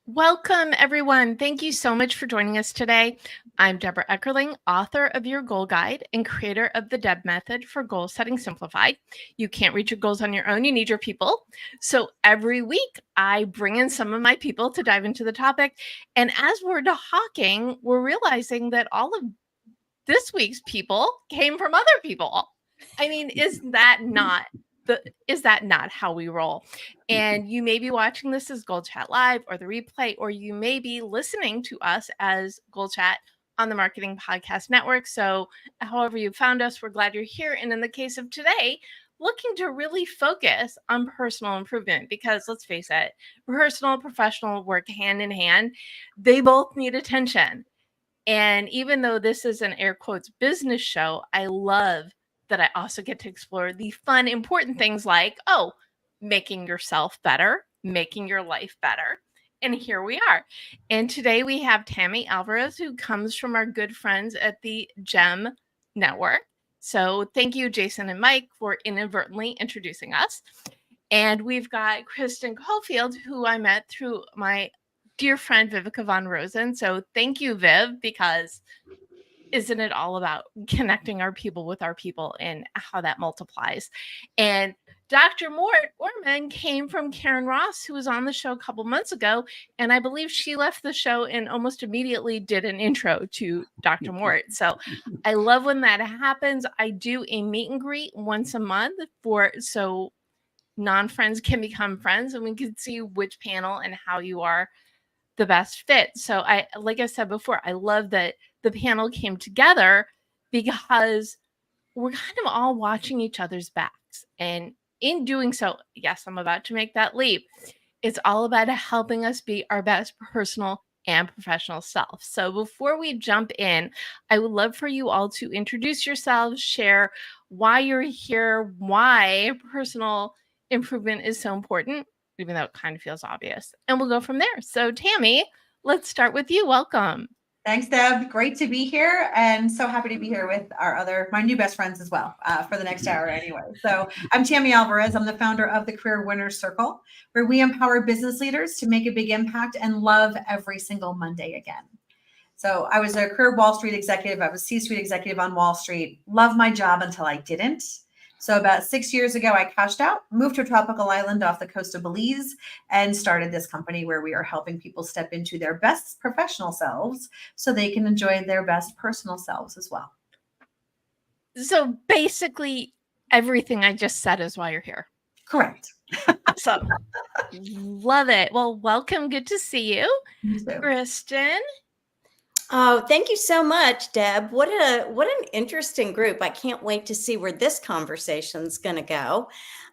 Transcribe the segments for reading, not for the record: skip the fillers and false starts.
Welcome, everyone. Thank you so much for joining us today. I'm Deborah Eckerling, author of Your Goal Guide and creator of the DEB Method for Goal Setting Simplified. You can't reach your goals on your own. You need your people. So every week, I bring in some of my people to dive into the topic. And as we're talking, we're realizing that all of this week's people came from other people. I mean, is that not how we roll? And you may be watching this as Goal Chat Live or the replay, or you may be listening to us as Goal Chat on the Marketing Podcast Network. So however you found us, we're glad you're here. And in the case of today, looking to really focus on personal improvement, because let's face it, personal and professional work hand in hand. They both need attention. And even though this is an air quotes business show, I love that I also get to explore the fun, important things like, making yourself better, making your life better. And here we are. And today we have Tammy Alvarez, who comes from our good friends at the GEM Network. So thank you, Jason and Mike, for inadvertently introducing us. And we've got Kristen Caulfield, who I met through my dear friend Vivica Von Rosen. So thank you, Viv, because isn't it all about connecting our people with our people and how that multiplies? And Dr. Mort Orman came from Karen Ross, who was on the show a couple months ago. And I believe she left the show and almost immediately did an intro to Dr. Mort. So I love when that happens. I do a meet and greet once a month so non-friends can become friends and we can see which panel and how you are the best fit. So like I said before, I love that the panel came together because we're kind of all watching each other's backs. And in doing so, yes, I'm about to make that leap. It's all about helping us be our best personal and professional self. So before we jump in, I would love for you all to introduce yourselves, share why you're here, why personal improvement is so important, even though it kind of feels obvious. And we'll go from there. So Tammy, let's start with you. Welcome. Thanks, Deb. Great to be here, and so happy to be here with my new best friends as well for the next hour anyway. So I'm Tammy Alvarez. I'm the founder of the Career Winners Circle, where we empower business leaders to make a big impact and love every single Monday again. So I was a career Wall Street executive. I was C-suite executive on Wall Street. Loved my job until I didn't. So about 6 years ago, I cashed out, moved to a tropical island off the coast of Belize, and started this company where we are helping people step into their best professional selves so they can enjoy their best personal selves as well. So basically, everything I just said is why you're here. Correct. Awesome. Love it. Well, welcome. Good to see you. Kristen. Oh, thank you so much, Deb. What an interesting group. I can't wait to see where this conversation's going to go.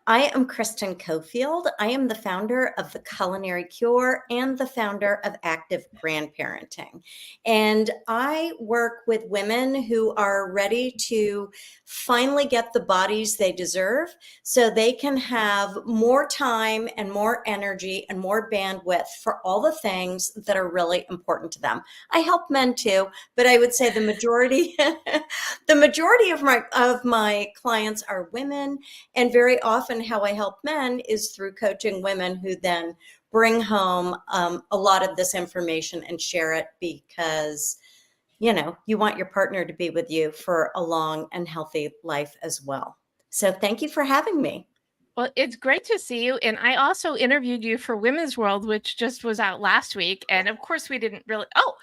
I am Kristen Caulfield. I am the founder of The Culinary Cure and the founder of Active Grandparenting. And I work with women who are ready to finally get the bodies they deserve so they can have more time and more energy and more bandwidth for all the things that are really important to them. I help men too, but I would say the majority of my clients are women, and very often how I help men is through coaching women who then bring home a lot of this information and share it because you want your partner to be with you for a long and healthy life as well. So thank you for having me. Well, it's great to see you. And I also interviewed you for Women's World, which just was out last week. And of course, we didn't really. Oh,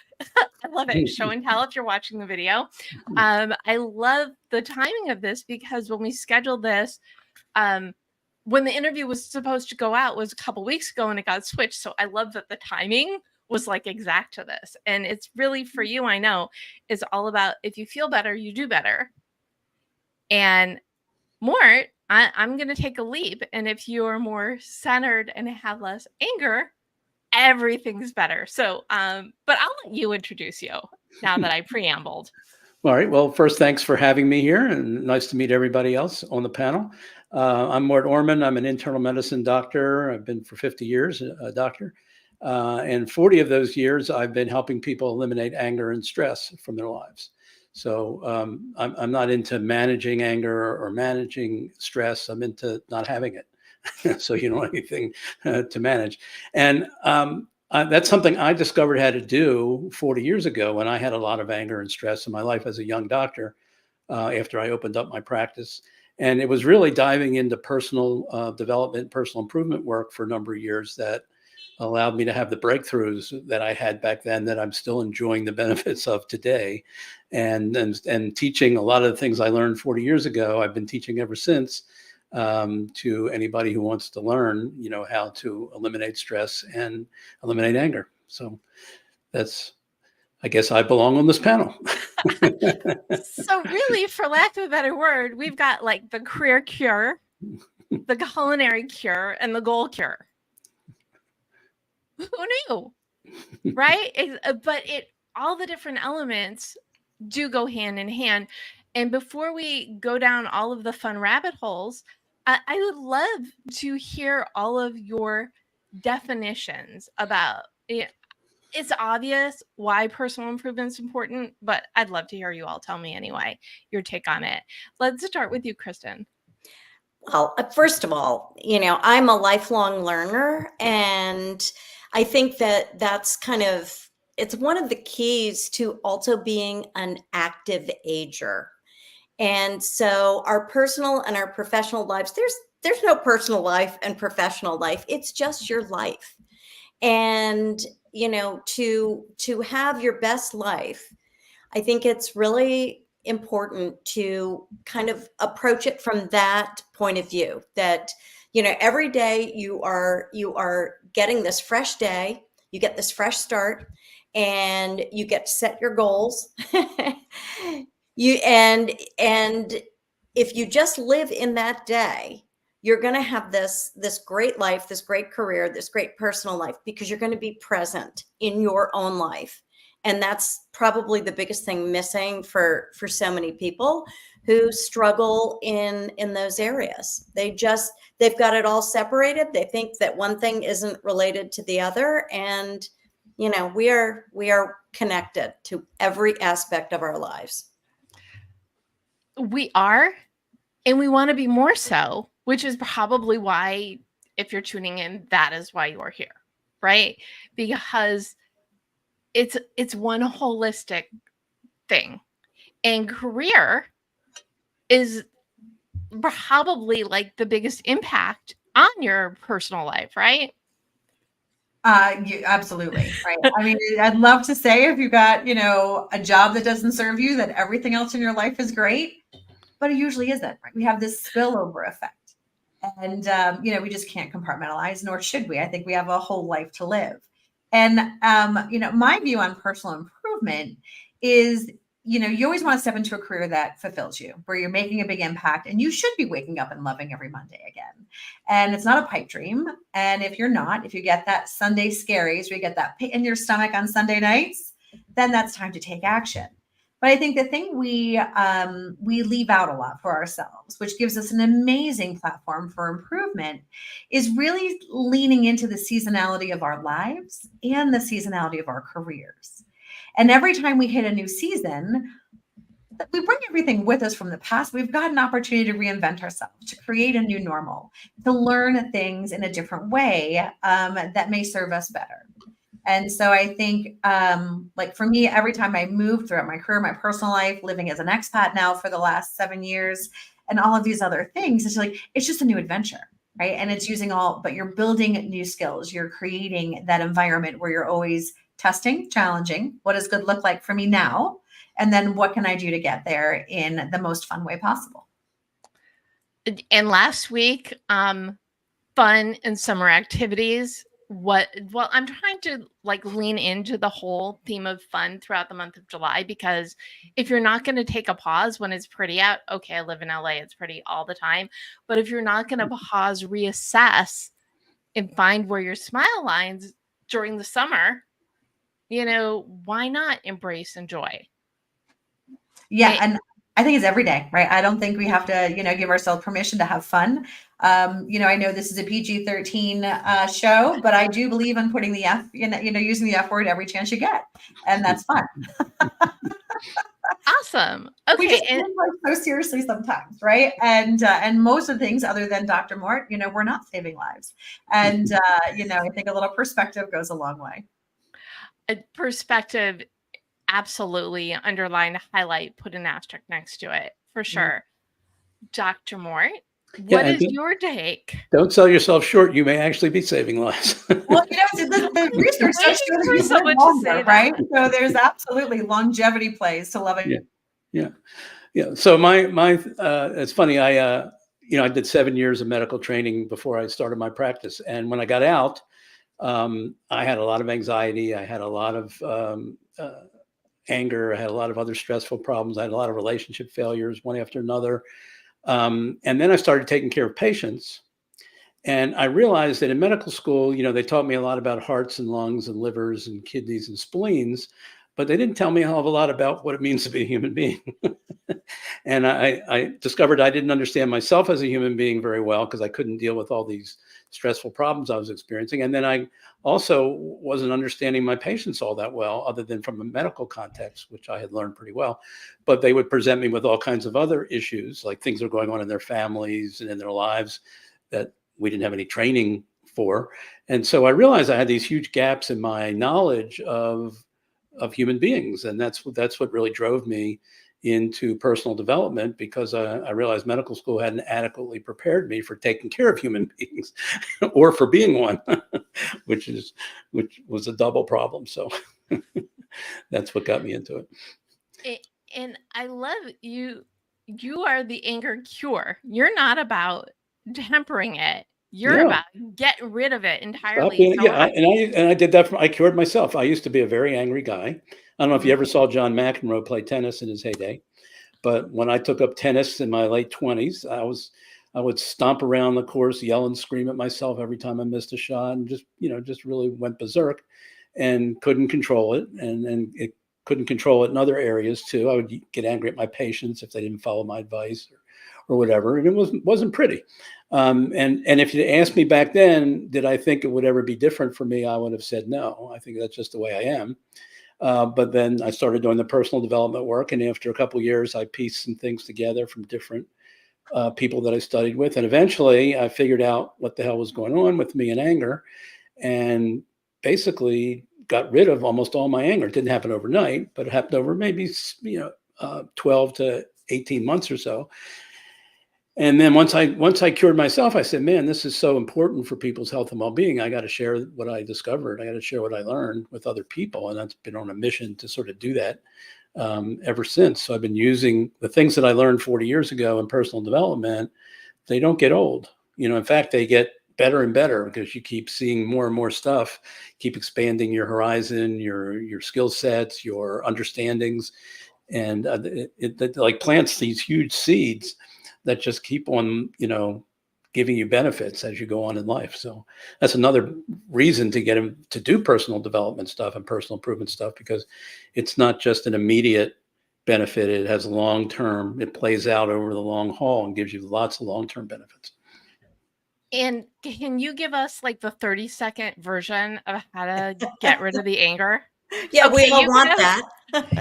I love it. Show and tell if you're watching the video. I love the timing of this because when we scheduled this, when the interview was supposed to go out was a couple weeks ago and it got switched. So I love that the timing was like exact to this. And it's really for you, I know, it's all about if you feel better, you do better. And Mort, I'm going to take a leap. And if you're more centered and have less anger, everything's better. So, but I'll let you introduce you now that I preambled. All right. Well, first, thanks for having me here, and nice to meet everybody else on the panel. I'm Mort Orman. I'm an internal medicine doctor. I've been for 50 years a doctor. And 40 of those years, I've been helping people eliminate anger and stress from their lives. So I'm not into managing anger or managing stress. I'm into not having it. So you don't have anything to manage. And That's something I discovered how to do 40 years ago when I had a lot of anger and stress in my life as a young doctor, after I opened up my practice. And it was really diving into personal development, personal improvement work for a number of years that allowed me to have the breakthroughs that I had back then that I'm still enjoying the benefits of today. And teaching a lot of the things I learned 40 years ago, I've been teaching ever since, to anybody who wants to learn, how to eliminate stress and eliminate anger. So I guess I belong on this panel. So really, for lack of a better word, we've got like the career cure, the culinary cure, and the goal cure. Who knew? Right? But all the different elements do go hand in hand. And before we go down all of the fun rabbit holes, I would love to hear all of your definitions about it. It's obvious why personal improvement is important, but I'd love to hear you all tell me anyway, your take on it. Let's start with you, Kristen. Well, first of all, I'm a lifelong learner, and I think that that's it's one of the keys to also being an active ager. And so our personal and our professional lives, there's no personal life and professional life. It's just your life. And, to have your best life, I think it's really important to kind of approach it from that point of view, that, every day you are getting this fresh day, you get this fresh start, and you get to set your goals. And if you just live in that day, you're going to have this great life, this great career, this great personal life, because you're going to be present in your own life. And that's probably the biggest thing missing for so many people who struggle in those areas. They've got it all separated. They think that one thing isn't related to the other. And, we are connected to every aspect of our lives. We are, and we want to be more so, which is probably why, if you're tuning in, that is why you're here, right? Because it's one holistic thing. And career is probably like the biggest impact on your personal life, right? Absolutely. Right. I mean, I'd love to say if you got, a job that doesn't serve you, that everything else in your life is great, but it usually isn't, right? We have this spillover effect, and, we just can't compartmentalize, nor should we. I think we have a whole life to live. And, my view on personal improvement is, you always want to step into a career that fulfills you, where you're making a big impact, and you should be waking up and loving every Monday again. And it's not a pipe dream. And if you're not, if you get that Sunday scaries, where you get that pit in your stomach on Sunday nights, then that's time to take action. But I think the thing we leave out a lot for ourselves, which gives us an amazing platform for improvement, is really leaning into the seasonality of our lives and the seasonality of our careers. And every time we hit a new season, we bring everything with us from the past. We've got an opportunity to reinvent ourselves, to create a new normal, to learn things in a different way that may serve us better. And so I think, like for me, every time I move throughout my career, my personal life, living as an expat now for the last 7 years, and all of these other things, it's just a new adventure, right? And it's but you're building new skills. You're creating that environment where you're always testing, challenging. What does good look like for me now? And then what can I do to get there in the most fun way possible? And last week, fun and summer activities. I'm trying to lean into the whole theme of fun throughout the month of July, because if you're not going to take a pause when it's pretty out, okay, I live in LA, it's pretty all the time. But if you're not going to pause, reassess, and find where your smile lines during the summer, why not embrace and enjoy? Yeah. And I think it's every day, right? I don't think we have to, give ourselves permission to have fun. I know this is a PG-13 show, but I do believe in putting the F, using the F word every chance you get. And that's fun. Awesome. We Okay. just take life so seriously sometimes, right? And most of the things, other than Dr. Mort, we're not saving lives. And I think a little perspective goes a long way. A perspective, absolutely. Underline, highlight, put an asterisk next to it for sure. Dr. Mort, what is your take? Don't sell yourself short. You may actually be saving lives. Well, the research does show that you live longer, right? So there's absolutely longevity plays to loving. Yeah. So it's funny. I did 7 years of medical training before I started my practice. And when I got out, I had a lot of anxiety. I had a lot of anger. I had a lot of other stressful problems. I had a lot of relationship failures, one after another. And then I started taking care of patients. And I realized that in medical school, they taught me a lot about hearts and lungs and livers and kidneys and spleens, but they didn't tell me a hell of a lot about what it means to be a human being. And I discovered I didn't understand myself as a human being very well because I couldn't deal with all these stressful problems I was experiencing. And then I also wasn't understanding my patients all that well, other than from a medical context, which I had learned pretty well. But they would present me with all kinds of other issues, like things that are going on in their families and in their lives that we didn't have any training for. And so I realized I had these huge gaps in my knowledge of human beings. And that's what really drove me into personal development, because I realized medical school hadn't adequately prepared me for taking care of human beings or for being one, which was a double problem. So that's what got me into it. And I love you. You are the anger cure. You're not about tempering it. You're about getting rid of it entirely. I did that. I cured myself. I used to be a very angry guy. I don't know if you ever saw John McEnroe play tennis in his heyday, but when I took up tennis in my late 20s, I would stomp around the course, yell and scream at myself every time I missed a shot, and just really went berserk and couldn't control it. And it couldn't control it in other areas too. I would get angry at my patients if they didn't follow my advice or whatever. And it wasn't pretty. And if you asked me back then, did I think it would ever be different for me? I would have said no. I think that's just the way I am. But then I started doing the personal development work. And after a couple of years, I pieced some things together from different people that I studied with. And eventually I figured out what the hell was going on with me and anger, and basically got rid of almost all my anger. It didn't happen overnight, but it happened over maybe 12 to 18 months or so. And then once I cured myself, I said, man, this is so important for people's health and well-being. I got to share what I discovered. I got to share what I learned with other people. And I've been on a mission to sort of do that ever since. So I've been using the things that I learned 40 years ago in personal development. They don't get old. In fact, they get better and better because you keep seeing more and more stuff, keep expanding your horizon, your skill sets, your understandings. And it like plants these huge seeds that just keep on, giving you benefits as you go on in life. So that's another reason to get him to do personal development stuff and personal improvement stuff, because it's not just an immediate benefit. It has long-term, it plays out over the long haul and gives you lots of long-term benefits. And can you give us like the 30-second version of how to get rid of the anger? Yeah, okay, we all want that.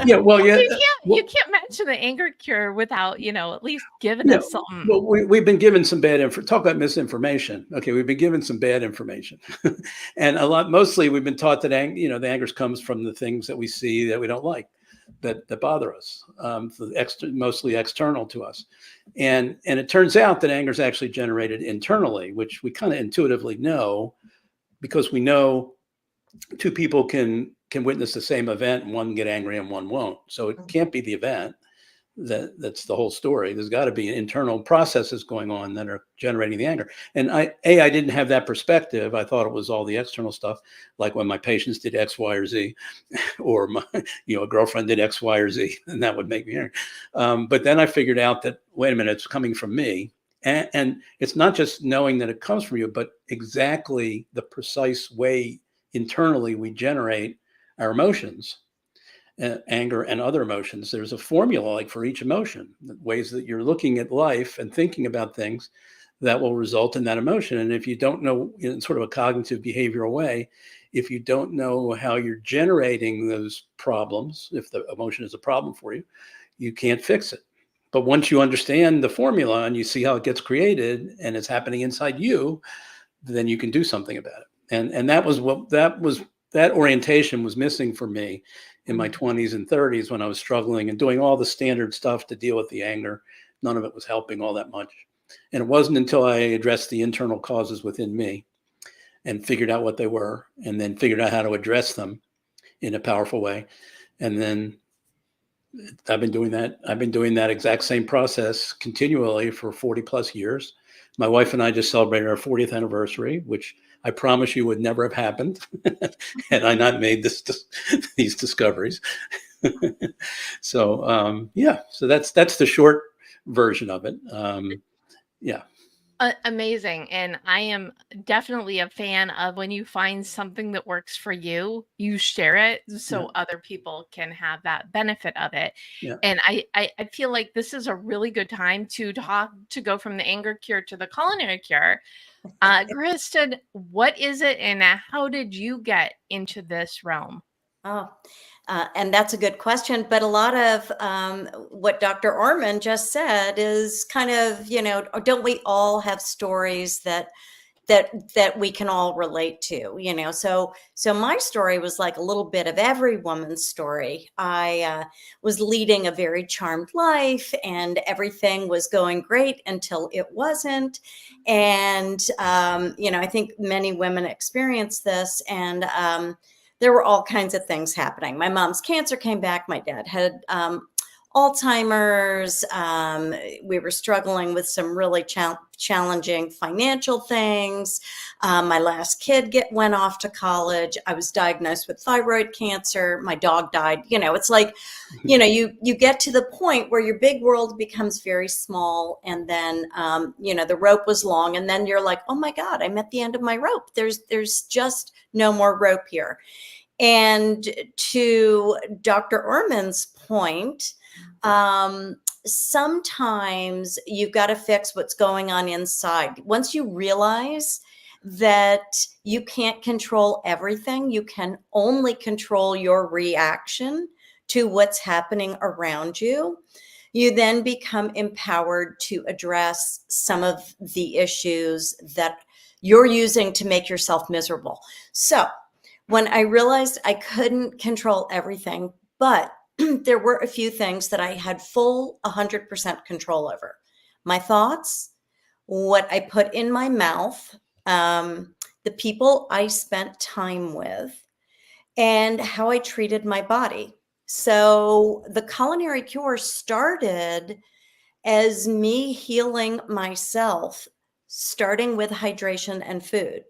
Yeah, well, yeah. You can't mention the anger cure without, at least giving us something. Well, we've been given some bad info. Talk about misinformation. Okay, we've been given some bad information, and mostly we've been taught that the anger comes from the things that we see that we don't like, that bother us, mostly external to us, and it turns out that anger is actually generated internally, which we kind of intuitively know, because we know two people can witness the same event and one get angry and one won't. So it can't be the event. That's the whole story. There's got to be internal processes going on that are generating the anger. And I didn't have that perspective. I thought it was all the external stuff, like when my patients did X, Y, or Z, or my a girlfriend did X, Y, or Z, and that would make me angry. But then I figured out that, wait a minute, it's coming from me. And it's not just knowing that it comes from you, but exactly the precise way internally we generate our emotions, anger and other emotions. There's a formula like for each emotion, ways that you're looking at life and thinking about things that will result in that emotion. And if you don't know, in sort of a cognitive behavioral way, if you don't know how you're generating those problems, if the emotion is a problem for you, you can't fix it. But once you understand the formula and you see how it gets created and it's happening inside you, then you can do something about it. And that orientation was missing for me in my 20s and 30s when I was struggling and doing all the standard stuff to deal with the anger. None of it was helping all that much. And it wasn't until I addressed the internal causes within me and figured out what they were, and then figured out how to address them in a powerful way. And then I've been doing that. I've been doing that exact same process continually for 40 plus years. My wife and I just celebrated our 40th anniversary, which I promise you would never have happened had I not made these discoveries. So so that's the short version of it. Yeah. Amazing. And I am definitely a fan of when you find something that works for you, you share it so other people can have that benefit of it. Yeah. And I feel like this is a really good time to go from the anger cure to the culinary cure. Kristen, what is it and how did you get into this realm? Oh, and that's a good question. But a lot of what Dr. Orman just said is kind of, don't we all have stories that we can all relate to, So my story was like a little bit of every woman's story. I was leading a very charmed life and everything was going great until it wasn't. And, I think many women experience this, and there were all kinds of things happening. My mom's cancer came back. My dad had Alzheimer's. We were struggling with some really challenging financial things. My last kid went off to college. I was diagnosed with thyroid cancer. My dog died. It's like, you get to the point where your big world becomes very small. And then, the rope was long. And then you're like, oh my God, I'm at the end of my rope. There's just no more rope here. And to Dr. Orman's point, sometimes you've got to fix what's going on inside. Once you realize that you can't control everything, you can only control your reaction to what's happening around you, you then become empowered to address some of the issues that you're using to make yourself miserable. So when I realized I couldn't control everything, but there were a few things that I had full 100% control over. My thoughts, what I put in my mouth, the people I spent time with, and how I treated my body. So the culinary cure started as me healing myself, starting with hydration and food.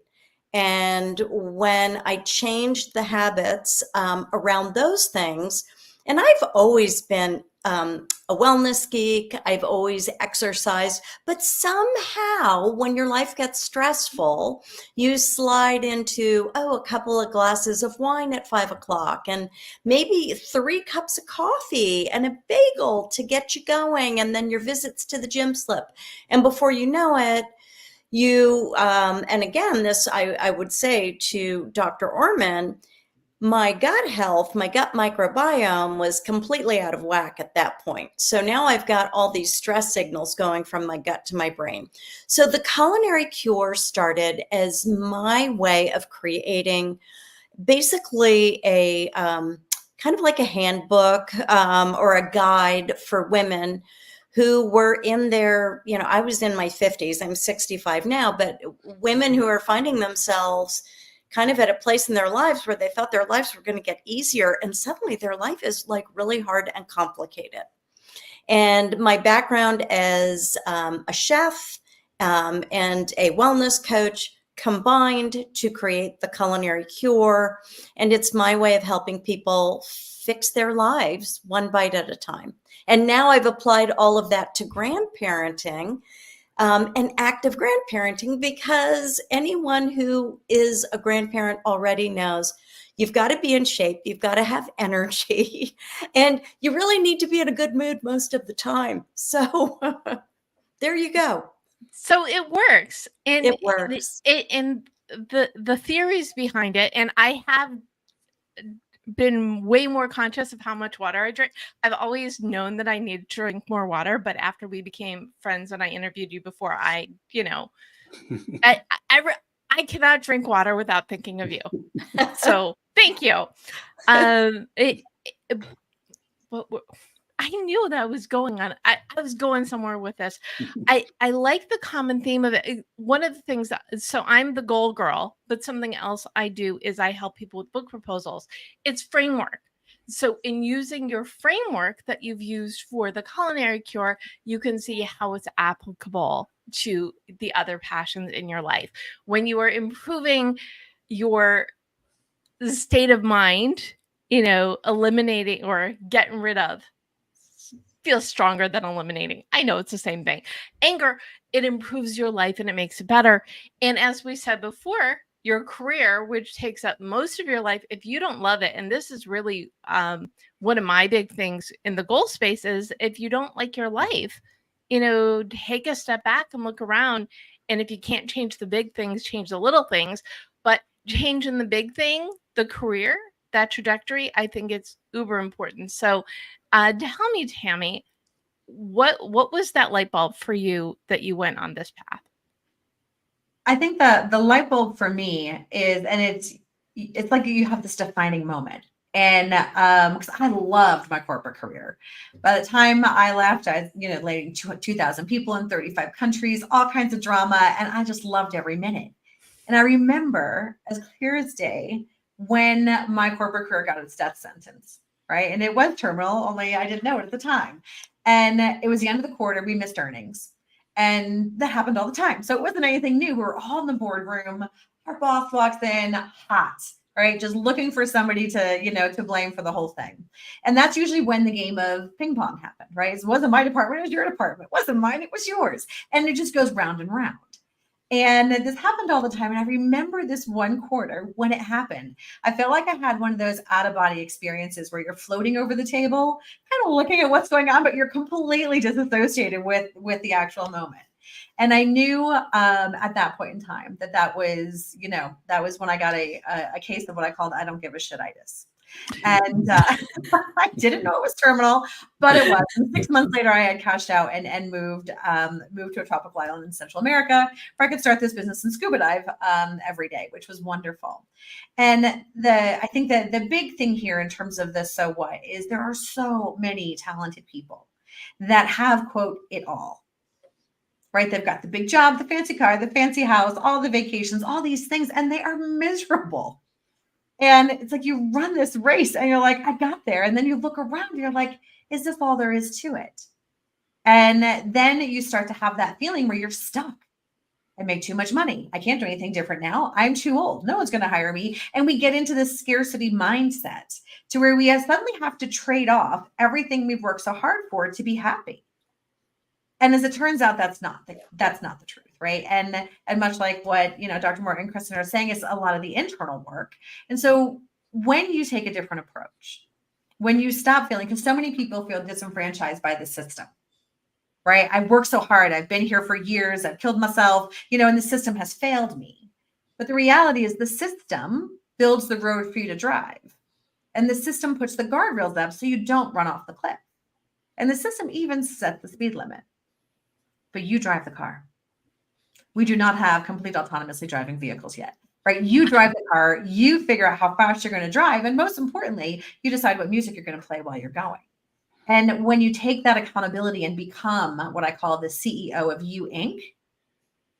And when I changed the habits around those things, and I've always been a wellness geek, I've always exercised, but somehow when your life gets stressful, you slide into, a couple of glasses of wine at 5 o'clock and maybe 3 cups of coffee and a bagel to get you going. And then your visits to the gym slip. And before you know it, you, and again, this I would say to Dr. Orman, my gut health, my gut microbiome was completely out of whack at that point. So now I've got all these stress signals going from my gut to my brain. So the culinary cure started as my way of creating basically a kind of like a handbook or a guide for women who were in their, I was in my 50s, I'm 65 now, but women who are finding themselves kind of at a place in their lives where they thought their lives were going to get easier. And suddenly their life is like really hard and complicated. And my background as a chef and a wellness coach combined to create the culinary cure. And it's my way of helping people fix their lives one bite at a time. And now I've applied all of that to grandparenting and active grandparenting, because anyone who is a grandparent already knows you've got to be in shape, you've got to have energy, and you really need to be in a good mood most of the time. So there you go. So it works. And It works. and the theories behind it, and I have been way more conscious of how much water I drink. I've always known that I need to drink more water, but after we became friends and I interviewed you before, I, I I, re- I cannot drink water without thinking of you. So thank you. It, it what I knew that I was going on. I was going somewhere with this. I like the common theme of it. One of the things so I'm the goal girl, but something else I do is I help people with book proposals. It's framework. So in using your framework that you've used for the culinary cure, you can see how it's applicable to the other passions in your life. When you are improving your state of mind, eliminating or getting rid of feels stronger than eliminating. I know it's the same thing. Anger, it improves your life and it makes it better. And as we said before, your career, which takes up most of your life, if you don't love it, and this is really one of my big things in the goal space is if you don't like your life, take a step back and look around. And if you can't change the big things, change the little things. But changing the big thing, the career, that trajectory, I think it's uber important. So tell me, Tammy, what was that light bulb for you that you went on this path? I think that the light bulb for me is, and it's like you have this defining moment. And because I loved my corporate career. By the time I left, I was, leading 2,000 people in 35 countries, all kinds of drama, and I just loved every minute. And I remember as clear as day when my corporate career got its death sentence, right? And it was terminal, only I didn't know it at the time. And it was the end of the quarter, we missed earnings. And that happened all the time. So it wasn't anything new. We were all in the boardroom. Our boss walks in hot, right? Just looking for somebody to blame for the whole thing. And that's usually when the game of ping pong happened, right? It wasn't my department, it was your department. It wasn't mine, it was yours. And it just goes round and round. And this happened all the time. And I remember this one quarter when it happened. I felt like I had one of those out of body experiences where you're floating over the table, kind of looking at what's going on, but you're completely disassociated with the actual moment. And I knew at that point in time that was when I got a case of what I called I don't give a shit-itis. And I didn't know it was terminal, but it was. And 6 months later, I had cashed out and moved to a tropical island in Central America where I could start this business and scuba dive every day, which was wonderful. And I think that the big thing here in terms of this, so what, is there are so many talented people that have, quote, it all. Right? They've got the big job, the fancy car, the fancy house, all the vacations, all these things, and they are miserable. And it's like you run this race and you're like, I got there. And then you look around and you're like, is this all there is to it? And then you start to have that feeling where you're stuck. I make too much money. I can't do anything different now. I'm too old. No one's going to hire me. And we get into this scarcity mindset to where we suddenly have to trade off everything we've worked so hard for to be happy. And as it turns out, that's not the truth, right? And much like what Dr. Morton and Kristen are saying, is a lot of the internal work. And so when you take a different approach, when you stop feeling, because so many people feel disenfranchised by the system, right? I've worked so hard. I've been here for years. I've killed myself, and the system has failed me. But the reality is the system builds the road for you to drive. And the system puts the guardrails up so you don't run off the cliff. And the system even sets the speed limit. But you drive the car. We do not have complete autonomously driving vehicles yet, right? You drive the car, you figure out how fast you're going to drive, and most importantly, you decide what music you're going to play while you're going. And when you take that accountability and become what I call the CEO of You Inc.,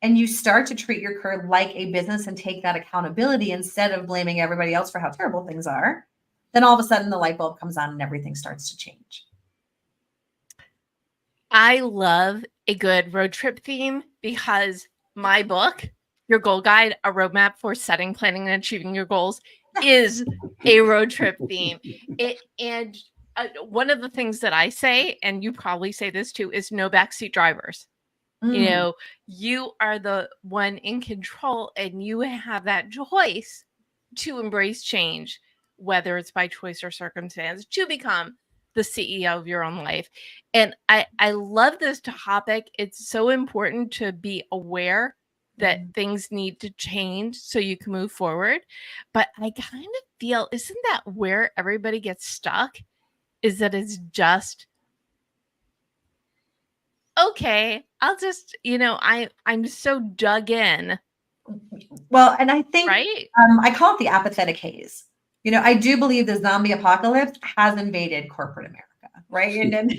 and you start to treat your career like a business and take that accountability instead of blaming everybody else for how terrible things are, then all of a sudden the light bulb comes on and everything starts to change. I love a good road trip theme because my book, Your Goal Guide, A Roadmap for Setting, Planning, and Achieving Your Goals, is a road trip theme. One of the things that I say, and you probably say this too, is no backseat drivers. You are the one in control and you have that choice to embrace change, whether it's by choice or circumstance, to become the CEO of your own life. And I love this topic. It's so important to be aware that things need to change so you can move forward. But I kind of feel, isn't that where everybody gets stuck? Is that it's just, okay, I'll just, I'm so dug in, Well, and I think right? I call it the apathetic haze. I do believe the zombie apocalypse has invaded corporate America, right? And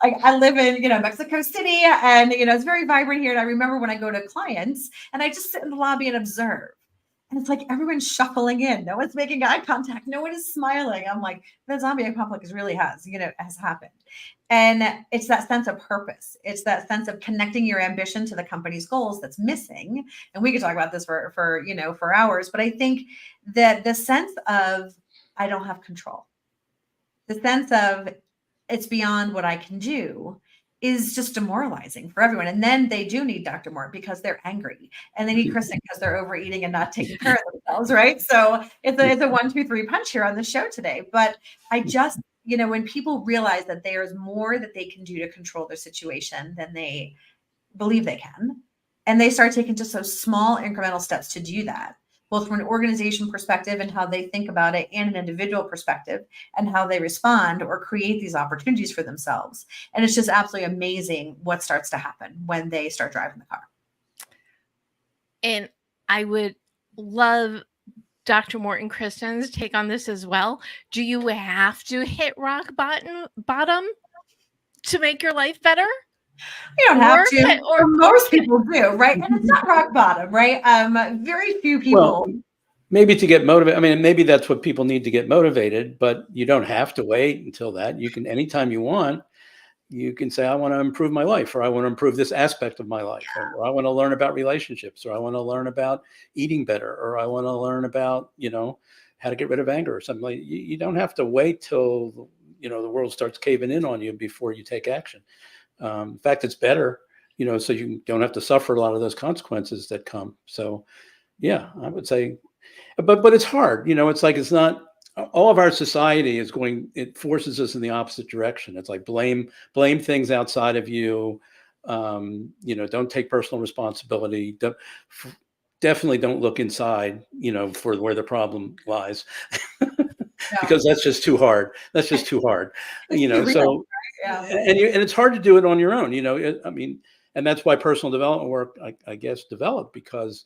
like I live in, Mexico City, and it's very vibrant here. And I remember when I go to clients and I just sit in the lobby and observe. And it's like everyone's shuffling in. No one's making eye contact. No one is smiling. I'm like, the zombie apocalypse really has happened. And it's that sense of purpose. It's that sense of connecting your ambition to the company's goals that's missing. And we could talk about this for hours. But I think that the sense of I don't have control, the sense of it's beyond what I can do is just demoralizing for everyone. And then they do need Dr. Moore because they're angry, and they need Kristen because they're overeating and not taking care of themselves, right? So it's a 1, 2, 3 punch here on the show today. But I just, when people realize that there's more that they can do to control their situation than they believe they can, and they start taking just those small incremental steps to do that, both from an organization perspective and how they think about it, and an individual perspective and how they respond or create these opportunities for themselves. And it's just absolutely amazing what starts to happen when they start driving the car. And I would love Dr. Morton Kristen's take on this as well. Do you have to hit rock bottom to make your life better? You don't have to, or most people do, right? And it's not rock bottom, right? Very few people. Well, maybe to get motivated. I mean, maybe that's what people need to get motivated, but you don't have to wait until that. You can, anytime you want, you can say, I want to improve my life, or I want to improve this aspect of my life, or I want to learn about relationships, or I want to learn about eating better, or I want to learn about, how to get rid of anger or something. Like you don't have to wait till, the world starts caving in on you before you take action. In fact, it's better, so you don't have to suffer a lot of those consequences that come. So, yeah, I would say, but it's hard. It's like, it's not, all of our society it forces us in the opposite direction. It's like blame things outside of you. Don't take personal responsibility. Definitely don't look inside, for where the problem lies. Because that's just too hard. That's just too hard, so, yeah. And it's hard to do it on your own, and that's why personal development work, I guess, developed, because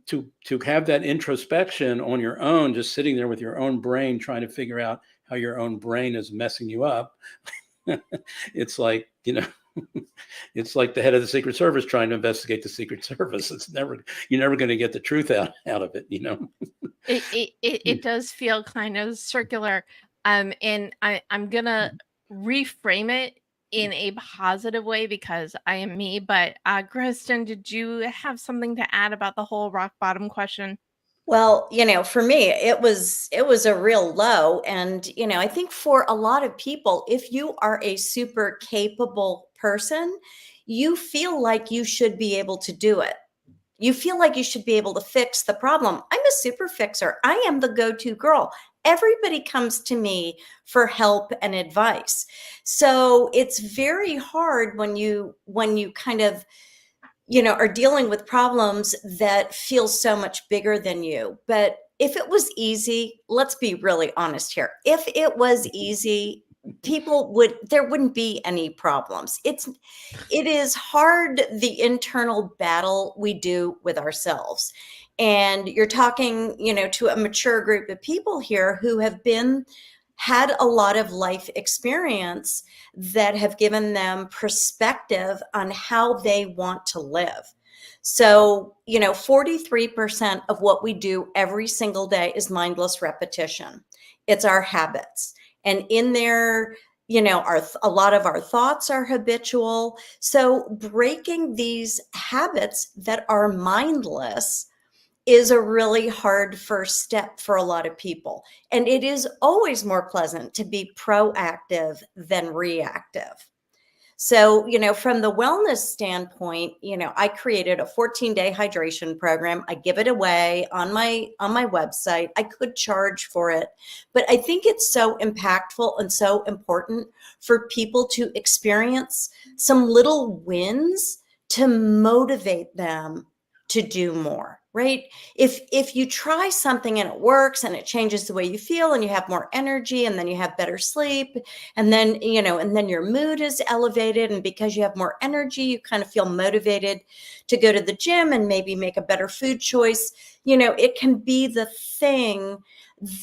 to have that introspection on your own, just sitting there with your own brain, trying to figure out how your own brain is messing you up. It's like, it's like the head of the Secret Service trying to investigate the Secret Service. You're never going to get the truth out of it, It does feel kind of circular. And I'm gonna reframe it in a positive way because I am me. But Kristen, did you have something to add about the whole rock bottom question? Well, for me, it was a real low. And, I think for a lot of people, if you are a super capable person, you feel like you should be able to do it. You feel like you should be able to fix the problem. I'm a super fixer. I am the go-to girl. Everybody comes to me for help and advice. So it's very hard when you kind of, are dealing with problems that feel so much bigger than you. But if it was easy, let's be really honest here. If it was easy, there wouldn't be any problems. It is hard, the internal battle we do with ourselves. And you're talking, to a mature group of people here who have had a lot of life experience that have given them perspective on how they want to live. So, 43% of what we do every single day is mindless repetition. It's our habits. And in there, a lot of our thoughts are habitual. So breaking these habits that are mindless is a really hard first step for a lot of people. And it is always more pleasant to be proactive than reactive. So, from the wellness standpoint, I created a 14-day hydration program. I give it away on my website. I could charge for it, but I think it's so impactful and so important for people to experience some little wins to motivate them to do more, right? If you try something and it works and it changes the way you feel and you have more energy and then you have better sleep and then, and then your mood is elevated, and because you have more energy, you kind of feel motivated to go to the gym and maybe make a better food choice. It can be the thing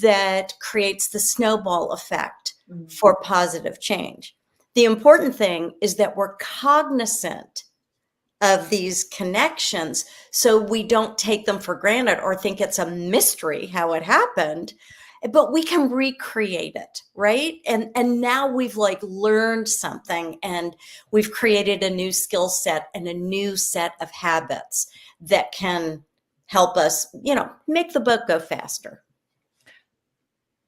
that creates the snowball effect for positive change. The important thing is that we're cognizant of these connections so we don't take them for granted or think it's a mystery how it happened, but we can recreate it, right? And now we've learned something, and we've created a new skill set and a new set of habits that can help us, make the boat go faster.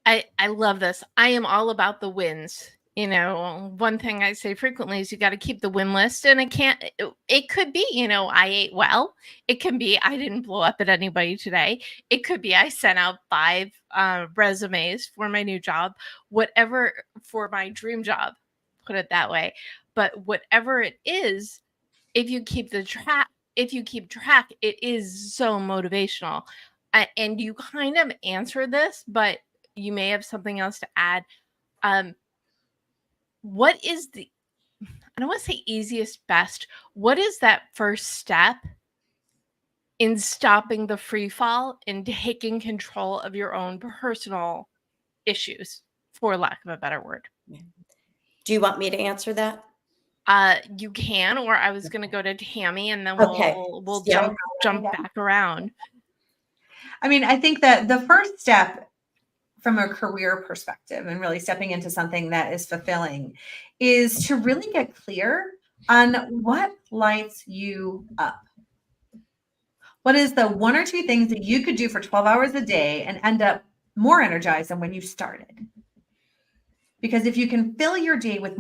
I love this. I am all about the wins. One thing I say frequently is you got to keep the win list, and it could be, I ate well. It can be, I didn't blow up at anybody today. It could be, I sent out 5 resumes for my new job, whatever, for my dream job, put it that way. But whatever it is, if you keep track, it is so motivational. And you kind of answer this, but you may have something else to add. What is I don't want to say easiest, best. What is that first step in stopping the free fall and taking control of your own personal issues, for lack of a better word? Do you want me to answer that? You can, or I was going to go to Tammy, and then Okay. we'll Yeah. jump back around. I mean, I think that the first step from a career perspective and really stepping into something that is fulfilling is to really get clear on what lights you up. What is the 1 or 2 things that you could do for 12 hours a day and end up more energized than when you started? Because if you can fill your day with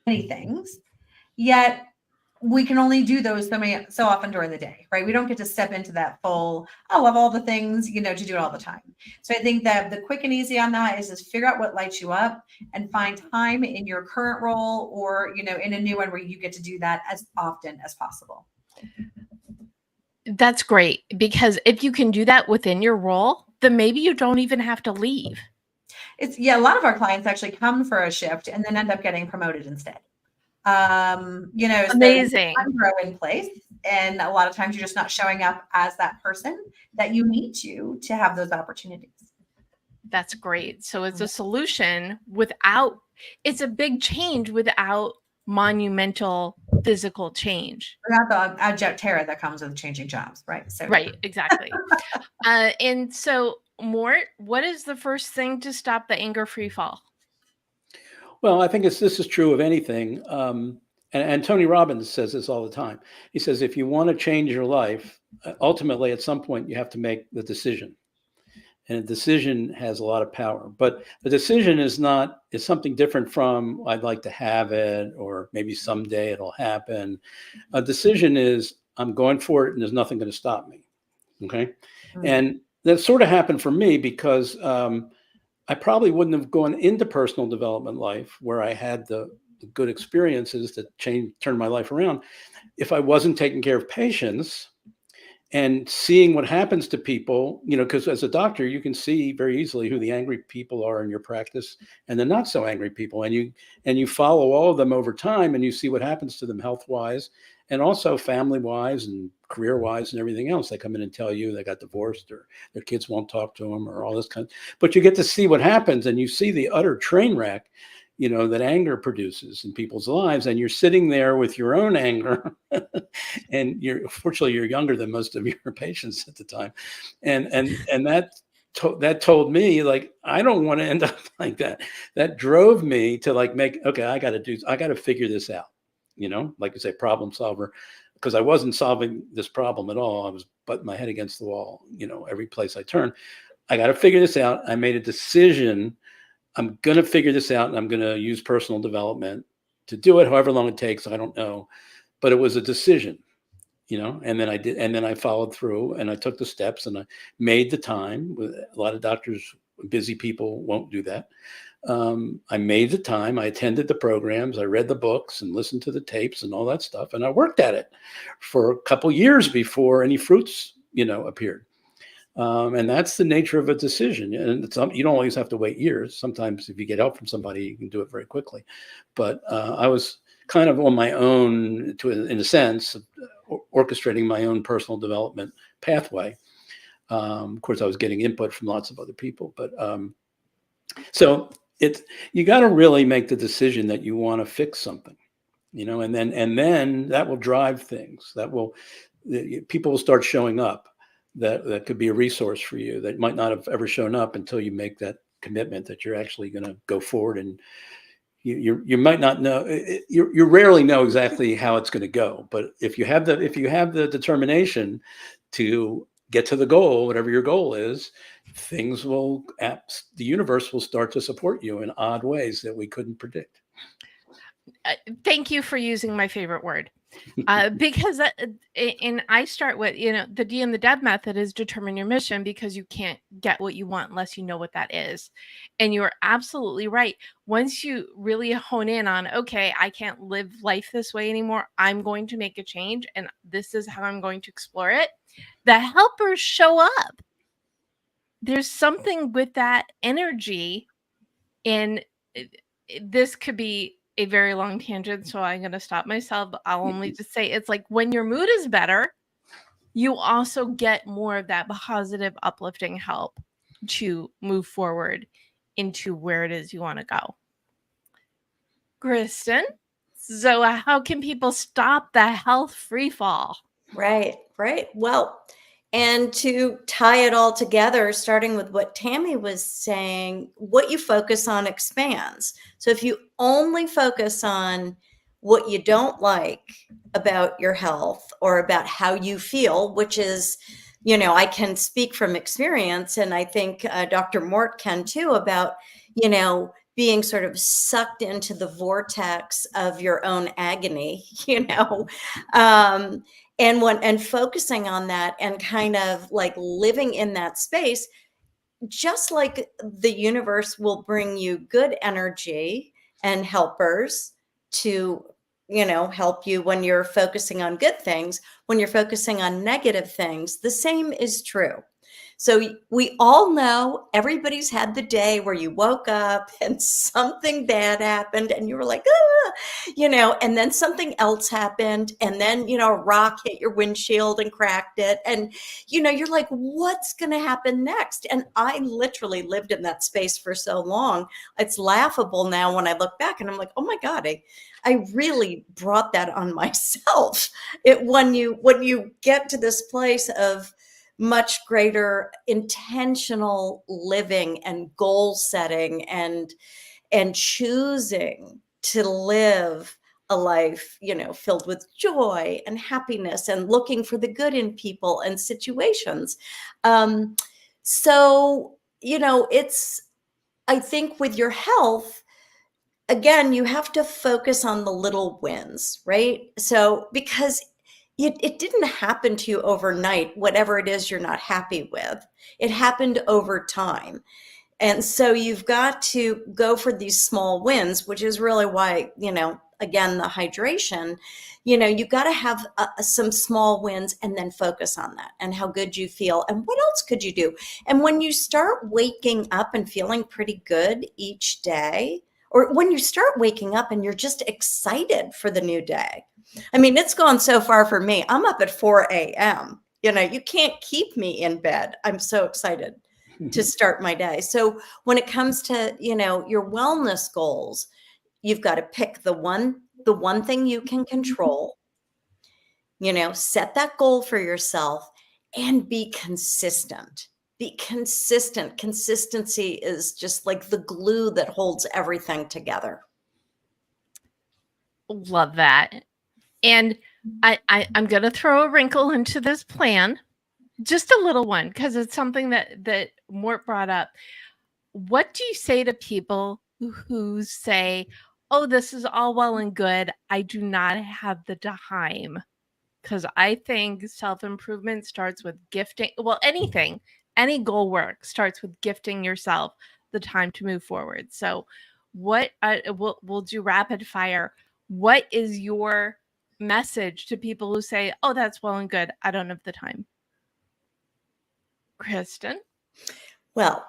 many things, yet we can only do those so often during the day, right? We don't get to step into that full, I love all the things, to do it all the time. So I think that the quick and easy on that is just figure out what lights you up and find time in your current role or, in a new one where you get to do that as often as possible. That's great, because if you can do that within your role, then maybe you don't even have to leave. A lot of our clients actually come for a shift and then end up getting promoted instead. Amazing. Grow in place, and a lot of times you're just not showing up as that person that you need to have those opportunities. That's great. So it's a solution it's a big change without monumental physical change. Without the abject terror that comes with changing jobs, right? So right, exactly. And so, Mort, what is the first thing to stop the anger free fall? Well, I think this is true of anything. And Tony Robbins says this all the time. He says, if you want to change your life, ultimately, at some point, you have to make the decision. And a decision has a lot of power. But the decision is something different from I'd like to have it, or maybe someday it'll happen. A decision is I'm going for it and there's nothing going to stop me. Okay. Mm-hmm. And that sort of happened for me because I probably wouldn't have gone into personal development life where I had the good experiences that turned my life around if I wasn't taking care of patients and seeing what happens to people, because as a doctor, you can see very easily who the angry people are in your practice and the not so angry people. And you follow all of them over time and you see what happens to them health-wise and also family-wise and career-wise and everything else. They come in and tell you they got divorced or their kids won't talk to them or all this kind of, but you get to see what happens and you see the utter train wreck, that anger produces in people's lives. And you're sitting there with your own anger and fortunately you're younger than most of your patients at the time. And that told me I don't want to end up like that. That drove me to I got to figure this out, like I say, problem solver, because I wasn't solving this problem at all. I was butting my head against the wall, every place I turned. I got to figure this out. I made a decision I'm going to figure this out, and I'm going to use personal development to do it however long it takes. I don't know, but it was a decision, and then I did, and then I followed through, and I took the steps, and I made the time. A lot of doctors, busy people, won't do that. I made the time. I attended the programs. I read the books and listened to the tapes and all that stuff, and I worked at it for a couple years before any fruits, appeared. And that's the nature of a decision. And you don't always have to wait years. Sometimes if you get help from somebody, you can do it very quickly. But I was kind of on my own, in a sense, orchestrating my own personal development pathway. Of course, I was getting input from lots of other people. But so you got to really make the decision that you want to fix something, and then that will drive things. People will start showing up. That could be a resource for you that might not have ever shown up until you make that commitment that you're actually going to go forward. And you might not know, you rarely know exactly how it's going to go. But if you have the determination to get to the goal, whatever your goal is, the universe will start to support you in odd ways that we couldn't predict. Thank you for using my favorite word. Because and I start with, the D and the DEB method is determine your mission, because you can't get what you want unless you know what that is. And you're absolutely right. Once you really hone in on, okay, I can't live life this way anymore. I'm going to make a change, and this is how I'm going to explore it. The helpers show up. There's something with that energy, and this could be a very long tangent, so I'm going to stop myself. I'll only just say it's like when your mood is better, you also get more of that positive, uplifting help to move forward into where it is you want to go. Kristen, so how can people stop the health free fall? Right. Well, and to tie it all together, starting with what Tammy was saying, what you focus on expands. So if you only focus on what you don't like about your health or about how you feel, which is, I can speak from experience, and I think Dr. Mort can too, about, being sort of sucked into the vortex of your own agony, and focusing on that and kind of like living in that space, just like the universe will bring you good energy and helpers to, help you when you're focusing on good things. When you're focusing on negative things, the same is true. So we all know, everybody's had the day where you woke up and something bad happened and you were like, and then something else happened. And then, a rock hit your windshield and cracked it. And, you're like, what's going to happen next? And I literally lived in that space for so long. It's laughable now when I look back, and I'm like, oh my God, I really brought that on myself. When you get to this place of much greater intentional living and goal setting and choosing to live a life, filled with joy and happiness and looking for the good in people and situations. So, I think with your health, again, you have to focus on the little wins, right? So, because it didn't happen to you overnight, whatever it is you're not happy with. It happened over time. And so you've got to go for these small wins, which is really why, again, the hydration, you got to have some small wins and then focus on that and how good you feel. And what else could you do? And when you start waking up and feeling pretty good each day, or when you start waking up and you're just excited for the new day. I mean, it's gone so far for me. I'm up at 4 a.m. You can't keep me in bed. I'm so excited to start my day. So when it comes to, your wellness goals, you've got to pick the one thing you can control, set that goal for yourself and be consistent. Be consistent. Consistency is just like the glue that holds everything together. Love that. And I'm going to throw a wrinkle into this plan, just a little one, because it's something that Mort brought up. what do you say to people who say, oh, this is all well and good, I do not have the time? Because I think self-improvement starts with gifting. Well, anything, any goal work starts with gifting yourself the time to move forward. So what we'll do rapid fire. What is your message to people who say, oh, that's well and good, I don't have the time? Kristen? Well,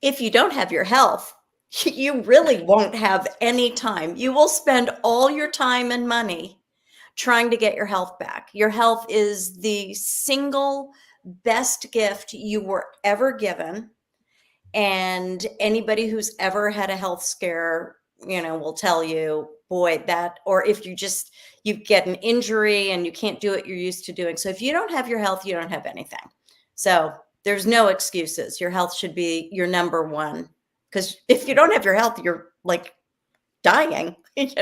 if you don't have your health, you really won't have any time. You will spend all your time and money trying to get your health back. Your health is the single best gift you were ever given. And anybody who's ever had a health scare, will tell you, boy, that, or if you get an injury and you can't do what you're used to doing. So if you don't have your health, you don't have anything. So there's no excuses. Your health should be your number one. Because if you don't have your health, you're like dying, I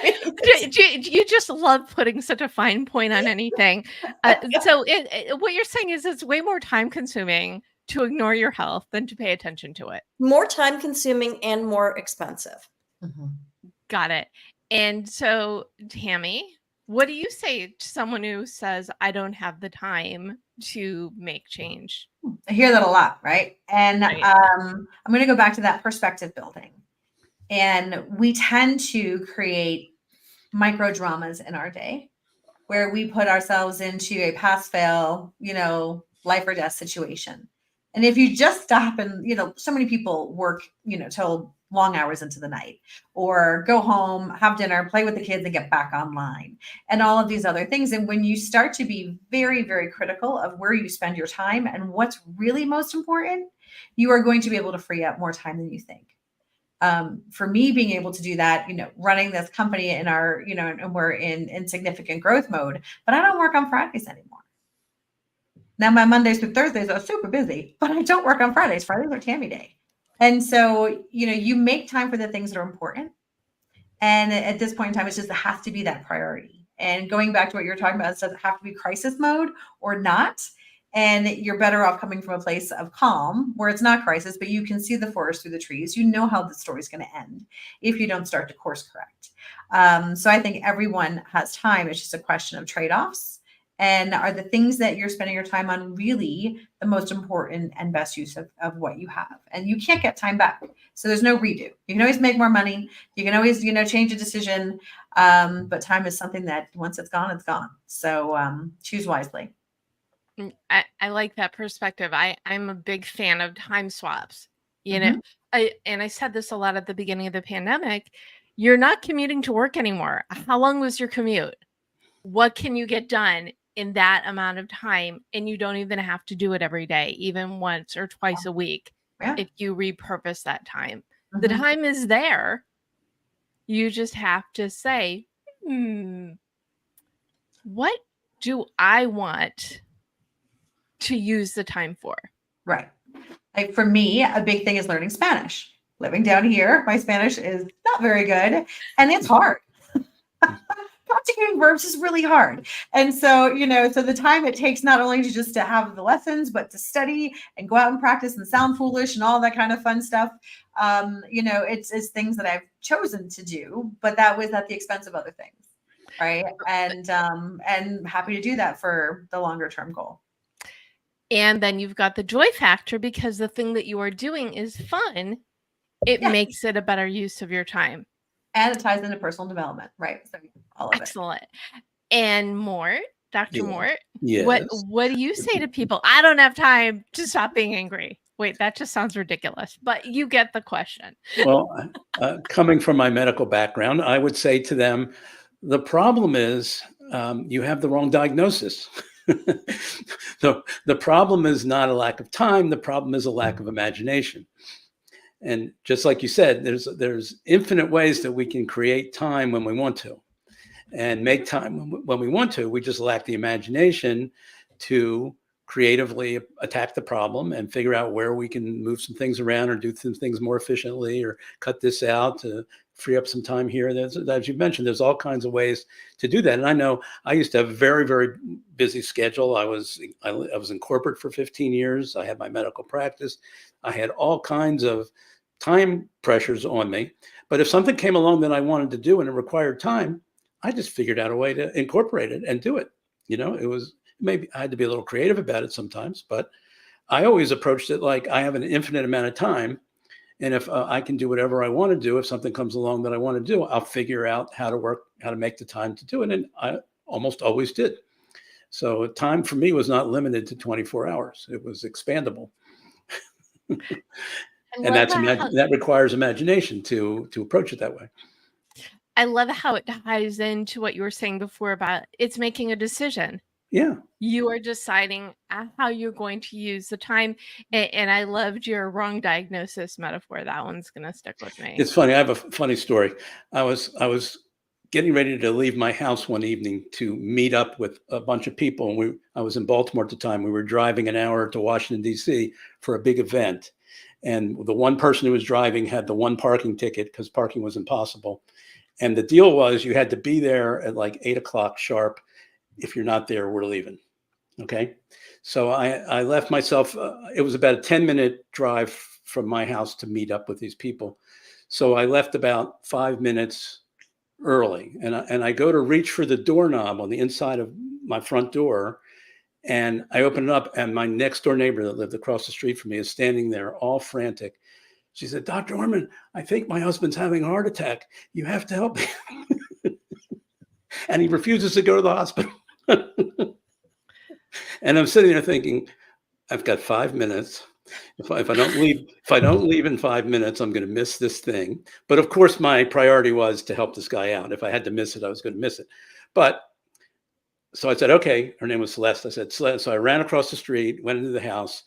mean, You just love putting such a fine point on anything. So what you're saying is it's way more time consuming to ignore your health than to pay attention to it. more time consuming and more expensive. Got it. And so, Tammy, what do you say to someone who says, I don't have the time to make change? I hear that a lot, right? And Right. I'm going to go back to that perspective building. And we tend to create micro dramas in our day where we put ourselves into a pass fail, life or death situation. And if you just stop and, so many people work, till long hours into the night, or go home, have dinner, play with the kids and get back online, and all of these other things. And when you start to be very, very critical of where you spend your time and what's really most important, you are going to be able to free up more time than you think. For me, being able to do that, running this company in our, and we're in significant growth mode, but I don't work on Fridays anymore. Now my Mondays through Thursdays are super busy, but I don't work on Fridays. Fridays are Tammy Day. And so, you make time for the things that are important. And at this point in time, it has to be that priority. And going back to what you're talking about, it doesn't have to be crisis mode or not. And you're better off coming from a place of calm where it's not crisis, but you can see the forest through the trees. You know how the story's going to end if you don't start to course correct. So I think everyone has time. It's just a question of trade-offs. And are the things that you're spending your time on really the most important and best use of what you have? And you can't get time back. So there's no redo. You can always make more money. You can always, change a decision. But time is something that once it's gone, it's gone. So choose wisely. I like that perspective. I'm a big fan of time swaps. I said this a lot at the beginning of the pandemic. You're not commuting to work anymore. How long was your commute? What can you get done in that amount of time? And you don't even have to do it every day, even once or twice a week, if you repurpose that time. The time is there. You just have to say, what do I want to use the time for? Right. Like for me, a big thing is learning Spanish. Living down here, my Spanish is not very good and it's hard. Conjugating verbs is really hard. And so, so the time it takes not only to have the lessons, but to study and go out and practice and sound foolish and all that kind of fun stuff. It's things that I've chosen to do, but that was at the expense of other things. Right. And happy to do that for the longer term goal. And then you've got the joy factor because the thing that you are doing is fun. It makes it a better use of your time. And it ties into personal development, right? So all of Excellent. And Mort, Dr. Mort, Yes. What do you say to people? I don't have time to stop being angry. Wait, that just sounds ridiculous, but you get the question. Well, coming from my medical background, I would say to them, the problem is you have the wrong diagnosis. The problem is not a lack of time. The problem is a lack of imagination. And just like you said, there's infinite ways that we can create time when we want to, and make time when we want to. We just lack the imagination to creatively attack the problem and figure out where we can move some things around or do some things more efficiently or cut this out to free up some time here. As you mentioned, there's all kinds of ways to do that. And I know I used to have a very, very busy schedule. I was in corporate for 15 years. I had my medical practice. I had all kinds of time pressures on me. But if something came along that I wanted to do and it required time, I just figured out a way to incorporate it and do it. Maybe I had to be a little creative about it sometimes, but I always approached it like I have an infinite amount of time. And if I can do whatever I want to do, if something comes along that I want to do, I'll figure out how to make the time to do it. And I almost always did. So time for me was not limited to 24 hours. It was expandable. And that requires imagination to approach it that way. I love how it ties into what you were saying before about it's making a decision. Yeah. You are deciding how you're going to use the time. And I loved your wrong diagnosis metaphor. That one's going to stick with me. It's funny. I have a funny story. I was getting ready to leave my house one evening to meet up with a bunch of people. And I was in Baltimore at the time. We were driving an hour to Washington, D.C. for a big event. And the one person who was driving had the one parking ticket because parking was impossible. And the deal was you had to be there at like 8:00 sharp. If you're not there, we're leaving. Okay. So I left myself, it was about a 10-minute drive from my house to meet up with these people. So I left about 5 minutes early and I go to reach for the doorknob on the inside of my front door. And I open it up and my next door neighbor that lived across the street from me is standing there all frantic. She said, "Dr. Orman, I think my husband's having a heart attack. You have to help him." And he refuses to go to the hospital. And I'm sitting there thinking, I've got 5 minutes. If I don't leave in 5 minutes, I'm going to miss this thing. But of course, my priority was to help this guy out. If I had to miss it, I was going to miss it. But so I said, okay. Her name was Celeste. I said, Celeste. So I ran across the street, went into the house.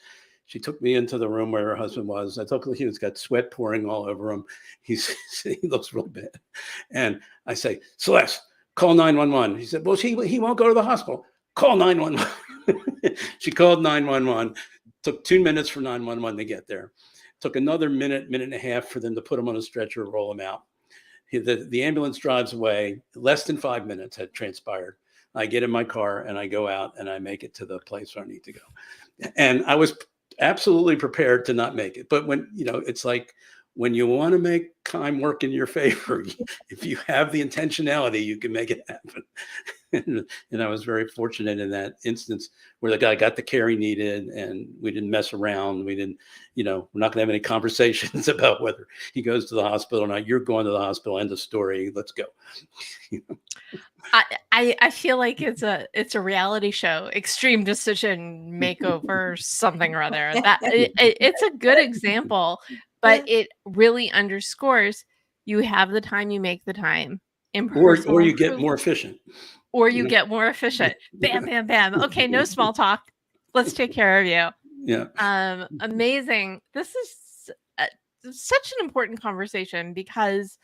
She took me into the room where her husband was. I took he was got sweat pouring all over him. He looks really bad. And I say, Celeste, call 911. He said, well, he won't go to the hospital. Call 911. She called 911. Took 2 minutes for 911 to get there. Took another minute and a half for them to put him on a stretcher, roll him out. The ambulance drives away. Less than 5 minutes had transpired. I get in my car and I go out and I make it to the place where I need to go. And I was absolutely prepared to not make it. But it's like when you want to make time work in your favor, if you have the intentionality, you can make it happen. And I was very fortunate in that instance where the guy got the care he needed and we didn't mess around. We didn't, we're not going to have any conversations about whether he goes to the hospital or not. You're going to the hospital, end of story. Let's go. I feel like it's a reality show, Extreme Decision Makeover, something or other. That it's a good example, but it really underscores you have the time, you make the time, or you get more efficient. Or you get more efficient. Bam, bam, bam. Okay, no small talk. Let's take care of you. Yeah. Amazing. This is such an important conversation because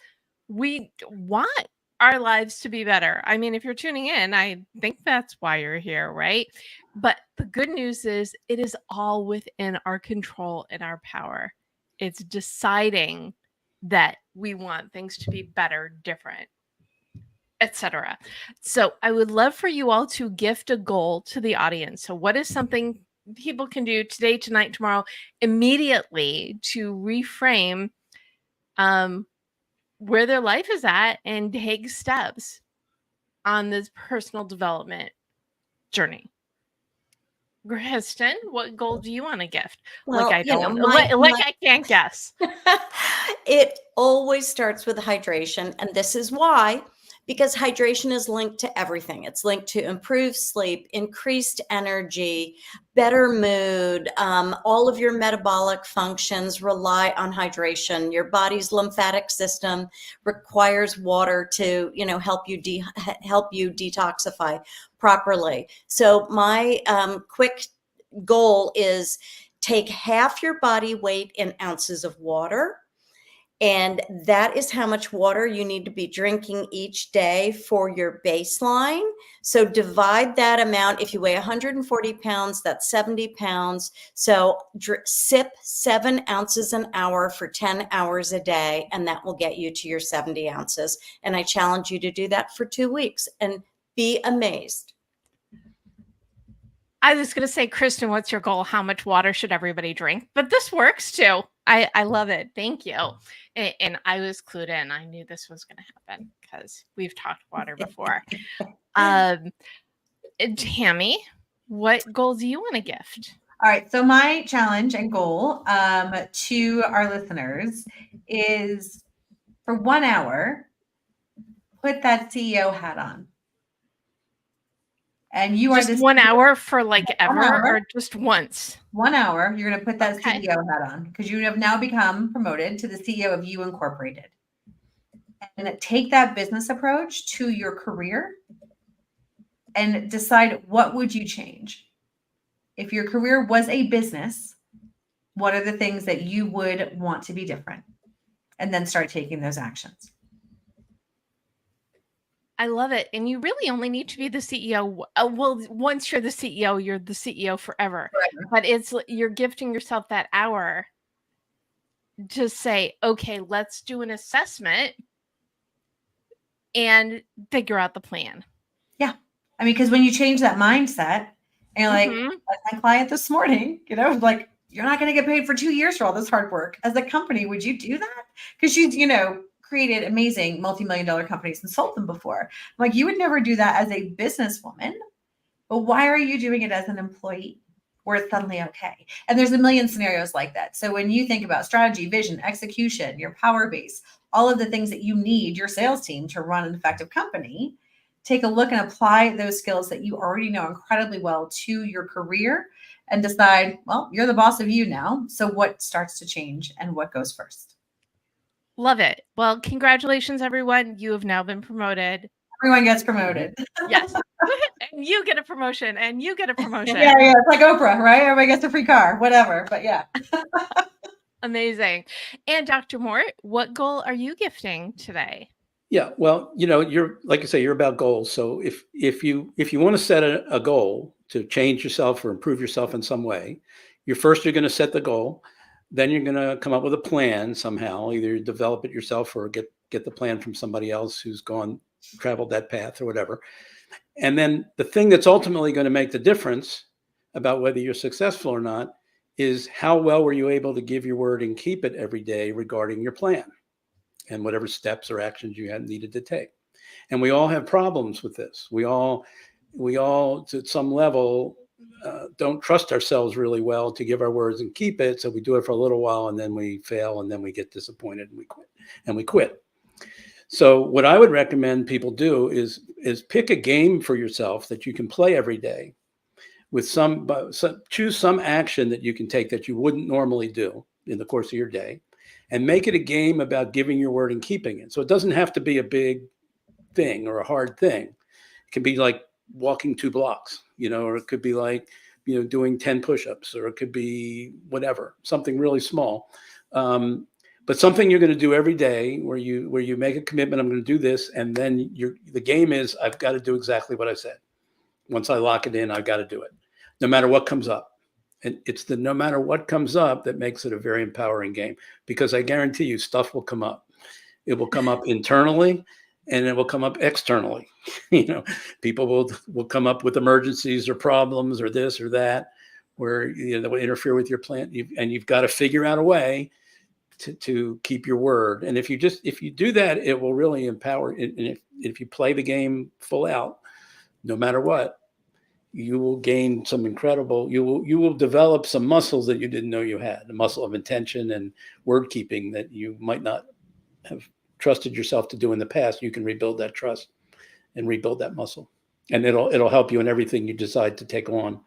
we want our lives to be better. I mean, if you're tuning in, I think that's why you're here, right? But the good news is it is all within our control and our power. It's deciding that we want things to be better, different, etc. So I would love for you all to gift a goal to the audience. So what is something people can do today, tonight, tomorrow, immediately to reframe where their life is at and take steps on this personal development journey? Kristen, what goal do you want to gift? Well, I can't guess. It always starts with hydration. And this is why, because hydration is linked to everything. It's linked to improved sleep, increased energy, better mood. All of your metabolic functions rely on hydration. Your body's lymphatic system requires water to, help you detoxify properly. So my quick goal is take half your body weight in ounces of water And that is how much water you need to be drinking each day for your baseline. So divide that amount. If you weigh 140 pounds, that's 70 pounds. So sip 7 ounces an hour for 10 hours a day, and that will get you to your 70 ounces. And I challenge you to do that for 2 weeks and be amazed. I was going to say, Kristen, what's your goal? How much water should everybody drink? But this works too. I love it. Thank you. And I was clued in. I knew this was going to happen because we've talked water before. Tammy, what goal do you want to gift? All right. So my challenge and goal to our listeners is for 1 hour, put that CEO hat on. And you just are this 1 hour for like ever hour. or just once? 1 hour, you're going to put that Okay. CEO hat on because you have now become promoted to the CEO of You Incorporated. And take that business approach to your career and decide what would you change. If your career was a business, what are the things that you would want to be different? And then start taking those actions. I love it. And you really only need to be the CEO. Well, once you're the CEO forever. But you're gifting yourself that hour to say, okay, let's do an assessment and figure out the plan. Yeah. I mean, because when you change that mindset and you're like, like my client this morning, like, you're not going to get paid for 2 years for all this hard work. As a company, would you do that? Because she's, created amazing multi-million-dollar companies and sold them before. Like, you would never do that as a businesswoman, but why are you doing it as an employee where it's suddenly okay? And there's a million scenarios like that. So when you think about strategy, vision, execution, your power base, all of the things that you need your sales team to run an effective company, take a look and apply those skills that you already know incredibly well to your career and decide, well, you're the boss of you now. So what starts to change and what goes first? Love it. Well, congratulations, everyone. You have now been promoted. Everyone gets promoted. Yes. And you get a promotion and you get a promotion. Yeah. It's like Oprah, right? Everybody gets a free car, whatever. But yeah. Amazing. And Dr. Mort, what goal are you gifting today? Yeah, well, you're, like you say, you're about goals. So if you want to set a goal to change yourself or improve yourself in some way, you're going to set the goal. Then you're going to come up with a plan somehow, either develop it yourself or get the plan from somebody else who's traveled that path or whatever. And then the thing that's ultimately going to make the difference about whether you're successful or not is how well were you able to give your word and keep it every day regarding your plan and whatever steps or actions you had needed to take. And we all have problems with this. We all to some level don't trust ourselves really well to give our words and keep it. So we do it for a little while and then we fail and then we get disappointed and we quit. So what I would recommend people do is pick a game for yourself that you can play every day with choose some action that you can take that you wouldn't normally do in the course of your day and make it a game about giving your word and keeping it. So it doesn't have to be a big thing or a hard thing. It can be like walking 2 blocks, or it could be like, doing 10 push-ups, or it could be whatever, something really small. But something you're going to do every day where you make a commitment, I'm going to do this. And then the game is, I've got to do exactly what I said. Once I lock it in, I've got to do it no matter what comes up. And it's the no matter what comes up that makes it a very empowering game, because I guarantee you stuff will come up. It will come up internally and it will come up externally. People will come up with emergencies or problems or this or that, where that will interfere with your plan. You've got to figure out a way to keep your word. And if you do that, it will really empower. And if you play the game full out, no matter what, you will gain some incredible, you will develop some muscles that you didn't know you had, the muscle of intention and word keeping that you might not have trusted yourself to do in the past. You can rebuild that trust and rebuild that muscle. And it'll help you in everything you decide to take on,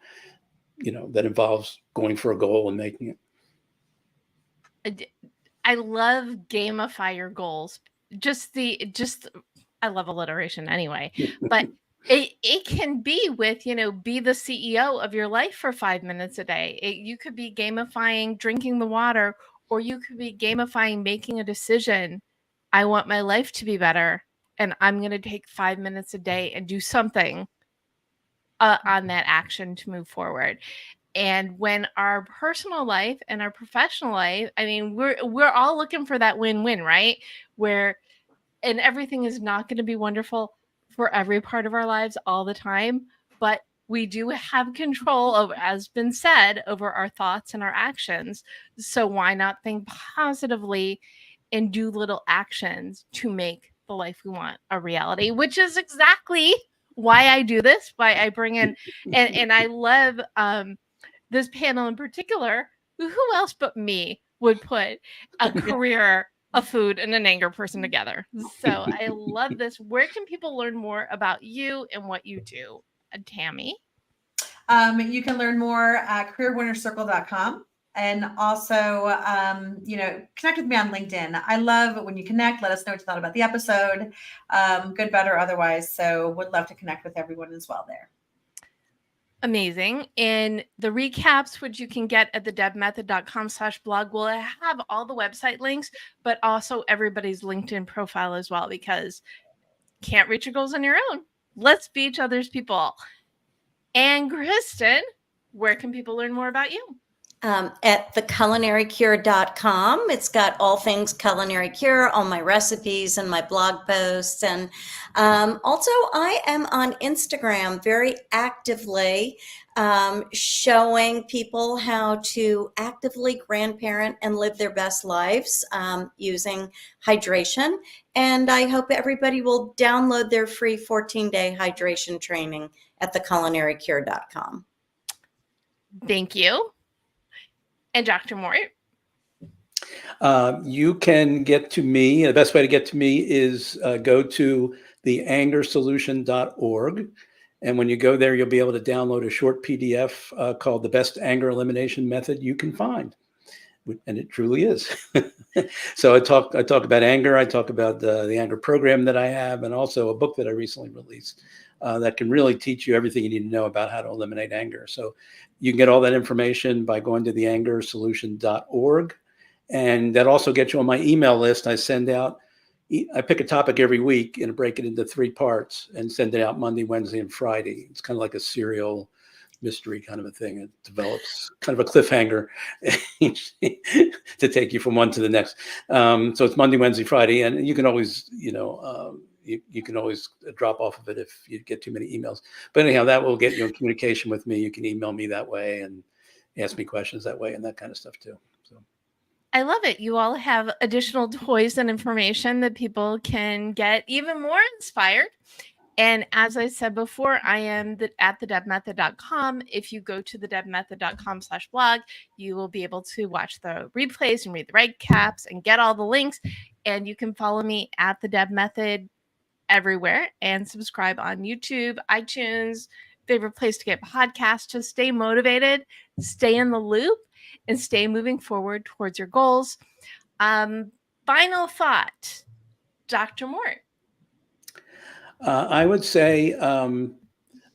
that involves going for a goal and making it. I love gamify your goals. I love alliteration anyway, but it can be with, be the CEO of your life for 5 minutes a day. You could be gamifying drinking the water or you could be gamifying making a decision. I want my life to be better, and I'm going to take 5 minutes a day and do something on that action to move forward. And when our personal life and our professional life, I mean, we're all looking for that win-win, right? Where and everything is not going to be wonderful for every part of our lives all the time, but we do have control of, as been said, over our thoughts and our actions. So why not think positively and do little actions to make the life we want a reality, which is exactly why I do this, why I bring in, and I love this panel in particular. Who else but me would put a career, a food, and an anger person together? So I love this. Where can people learn more about you and what you do? Tammy? You can learn more at careerwinnercircle.com. And also, connect with me on LinkedIn. I love when you connect. Let us know what you thought about the episode, good, bad, or otherwise. So would love to connect with everyone as well there. Amazing. And the recaps, which you can get at thedebmethod.com/blog, will have all the website links, but also everybody's LinkedIn profile as well, because can't reach your goals on your own. Let's be each other's people. And Kristen, where can people learn more about you? At theculinarycure.com. It's got all things culinary cure, all my recipes and my blog posts. And also I am on Instagram very actively showing people how to actively grandparent and live their best lives using hydration. And I hope everybody will download their free 14-day hydration training at theculinarycure.com. Thank you. And Dr. Mort? You can get to me. The best way to get to me is go to theangersolution.org. And when you go there, you'll be able to download a short PDF called The Best Anger Elimination Method You Can Find. And it truly is. So I talk about anger. I talk about the anger program that I have, and also a book that I recently released that can really teach you everything you need to know about how to eliminate anger. So you can get all that information by going to theangersolution.org. And that also gets you on my email list. I pick a topic every week and break it into 3 parts and send it out Monday, Wednesday, and Friday. It's kind of like a serial mystery kind of a thing. It develops kind of a cliffhanger to take you from one to the next. So it's Monday, Wednesday, Friday, and you can always, you can always drop off of it if you get too many emails. But anyhow, that will get you in communication with me. You can email me that way and ask me questions that way and that kind of stuff too. So I love it. You all have additional toys and information that people can get even more inspired. And as I said before, I am at thedebmethod.com. If you go to thedebmethod.com/blog, you will be able to watch the replays and read the recaps and get all the links. And you can follow me at the Deb Method everywhere and subscribe on YouTube, iTunes, favorite place to get podcasts to stay motivated, stay in the loop, and stay moving forward towards your goals. Final thought, Dr. Mort. I would say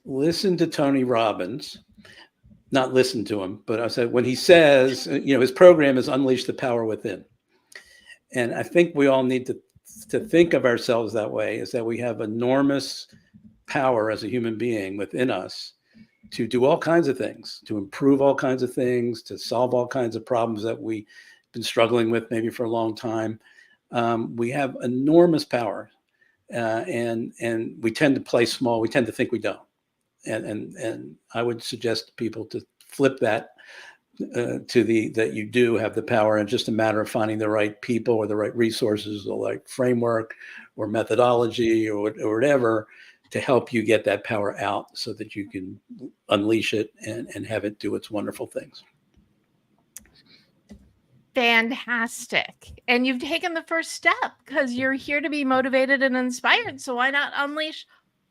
listen to Tony Robbins. Not listen to him, but I said when he says, his program is Unleash the Power Within. And I think we all need to think of ourselves that way, is that we have enormous power as a human being within us to do all kinds of things, to improve all kinds of things, to solve all kinds of problems that we've been struggling with maybe for a long time. We have enormous power, and we tend to play small. We tend to think we don't. And I would suggest to people to flip that that you do have the power, and just a matter of finding the right people or the right resources or like framework or methodology or whatever to help you get that power out so that you can unleash it and have it do its wonderful things. Fantastic. And you've taken the first step because you're here to be motivated and inspired. So why not unleash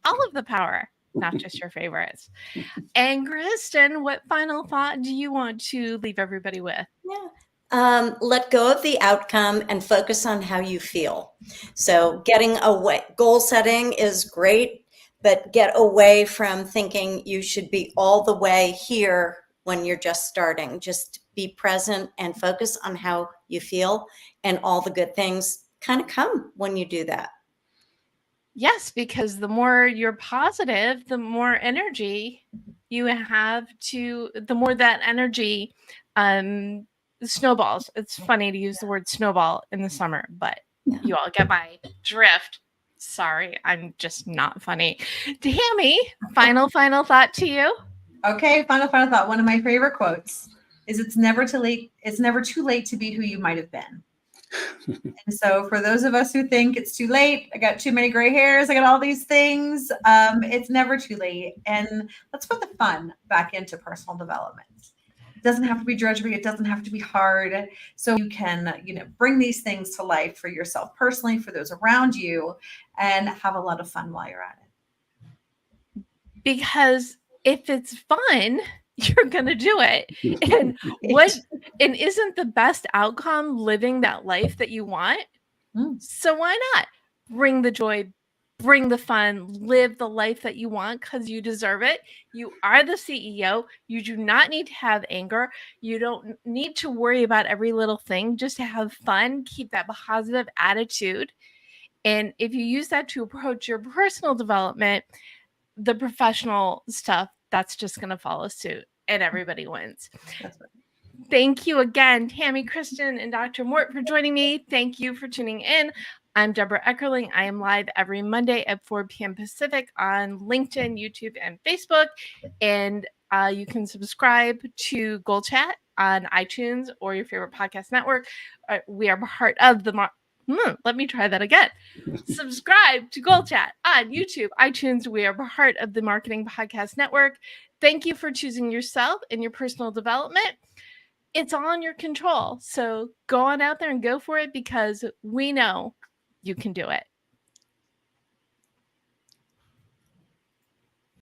all of the power, not just your favorites? And Kristen, what final thought do you want to leave everybody with? Yeah. Let go of the outcome and focus on how you feel. So getting away, goal setting is great, but get away from thinking you should be all the way here when you're just starting. Just be present and focus on how you feel, and all the good things kind of come when you do that. Yes, because the more you're positive, the more energy you have the more that energy snowballs. It's funny to use the word snowball in the summer, but you all get my drift. Sorry, I'm just not funny. Tammy, final thought to you. Okay, final thought. One of my favorite quotes is it's never too late to be who you might have been. And so for those of us who think it's too late, I got too many gray hairs, I got all these things, it's never too late. And let's put the fun back into personal development. It doesn't have to be drudgery. It doesn't have to be hard. So you can, bring these things to life for yourself personally, for those around you, and have a lot of fun while you're at it. Because if it's fun, you're going to do it. And isn't the best outcome living that life that you want? So why not bring the joy, bring the fun, live the life that you want, because you deserve it. You are the CEO. You do not need to have anger. You don't need to worry about every little thing. Just to have fun, keep that positive attitude. And if you use that to approach your personal development, the professional stuff, that's just going to follow suit, and everybody wins. That's right. Thank you again, Tammy, Kristen, and Dr. Mort for joining me. Thank you for tuning in. I'm Deborah Eckerling. I am live every Monday at 4 p.m. Pacific on LinkedIn, YouTube, and Facebook. And you can subscribe to Goal Chat on iTunes or your favorite podcast network. We are part of the let me try that again. Subscribe to Goal Chat on YouTube, iTunes. We are part of the Marketing Podcast Network. Thank you for choosing yourself and your personal development. It's all in your control. So go on out there and go for it, because we know you can do it.